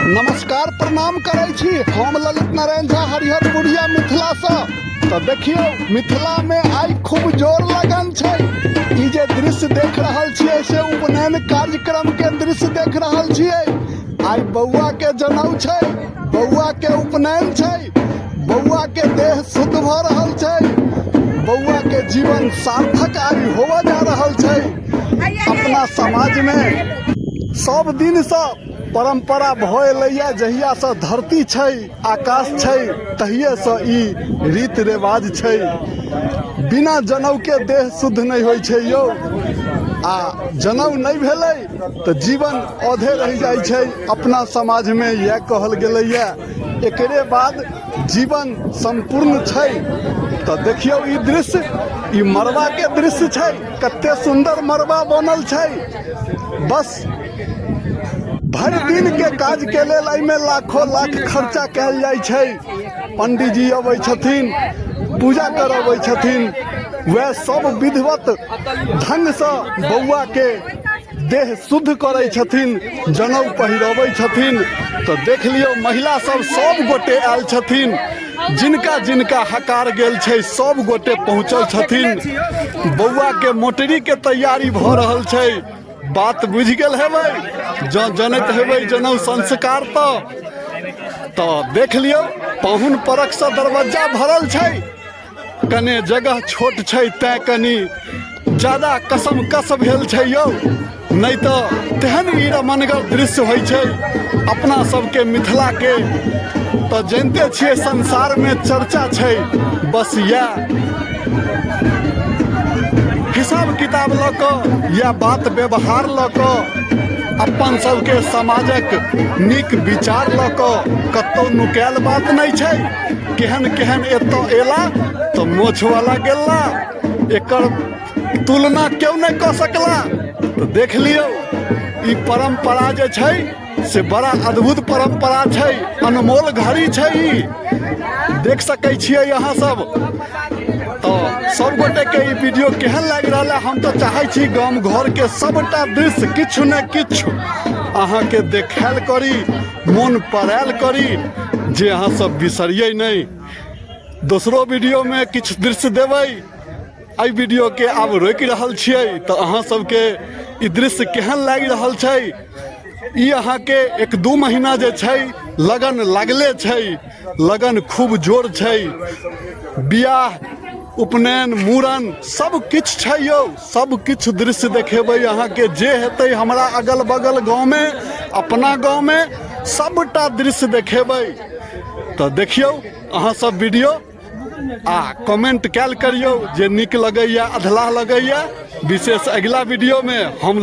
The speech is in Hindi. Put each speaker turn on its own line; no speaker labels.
नमस्कार प्रणाम करै छी हम ललित नारायण झा हरिहरपुरिया मिथिला से। तो देखियो मिथिला में आई खूब जोर लगन छै। ई जे दृश्य देख रहल छियै से उपनयन कार्यक्रम के दृश्य देख रहल छियै। आई बौआ के जनौ छै, बौआ के उपनयन छै, बौआ के देह शुद्ध भ रहल छै, बौआ के जीवन सार्थक आई होवा जा रहल छै। अपना समाज में सब दिन से परंपरा भइलैया, जहिया से धरती छै आकाश छै तहिए से ई रीत रिवाज छै। बिना जनौ के देह शुद्ध नहीं होइ छै यौ। आ जनौ नहीं भेलै तो जीवन औधे रह जाइ छै। अपना समाज में यह कहल गेलैया, एकरे बाद जीवन संपूर्ण छै। तो देखियो ई दृश्य, ई मरवा के दृश्य छै। कते सुंदर मरवा बनल छै। बस भर दिन के काज के लेल एहिमे लाखों लाख खर्चा कैल जाइ छै। पंडित जी अबै छथिन, पूजा करबै छथिन, वह सब विधिवत ढंग से बौआ के देह शुद्ध करै छथिन, जनौ पहिरबै छथिन। तो देख लियो महिला सब गोटे आयल छथिन। जिनका जिनका हकार गेल छै सब गोटे पहुँचल छथिन। बौआ के मोटरी के तैयारी भ रहल छै। बात बुझ गेल हेबै, जो जनत हेबै जनौ संस्कार। तो देख लियो पाहुन परख से दरवाजा भरल छै। कने जगह छोट छै तै कनी ज्यादा कसम कस भेल छै यौ। नहीं तो तेहन ई रमनगर दृश्य होइ छै अपना सबके मिथिला के। तो जानते छियै संसार में चर्चा छै। बस यह हिसाब किताब ल क या बात व्यवहार ल क अपन सबके समाजक नीक विचार ल क कतौ नुकायल बात नहीं छै। केहन केहन एतौ एला तो मोछ वाला गेला, एकर तुलना क्यों नहीं क सकला। तो देख लियो ई परंपरा जे छै से बड़ा अद्भुत परंपरा छै, अनमोल घड़ी छै। ई देख सकै छियै यहाँ सब। तो सब गोटे के ई वीडियो केहन लागि रहा है। हम तो चाहे छी गाम घर के सबटा दृश्य किछु न किछु अहाँ के देखायल करी, मन पड़ायल करी, जे अहाँ सब बिसरियै नहीं। दोसरो वीडियो में किछु दृश्य देबै। एहि वीडियो के आब रोकि रहल छियै। तो अहाँ सबके ई दृश्य केहन लागि रहल छै। ई अहाँ के 1-2 महीना जे छै लगन लागले छै। लगन खूब जोर छै। बियाह, उपनयन, मूड़न सब किछु छै यौ। सब किछु दृश्य देखेबै अहाँ के। जे हेतै हमरा अगल बगल गाँव में, अपना गाँव में सबटा दृश्य देखेबै। तो देखियौ अहाँ सब वीडियो आ कमेंट कैल करियो जे निक लगैया, अधलाह लगैया। विशेष अगला वीडियो में हम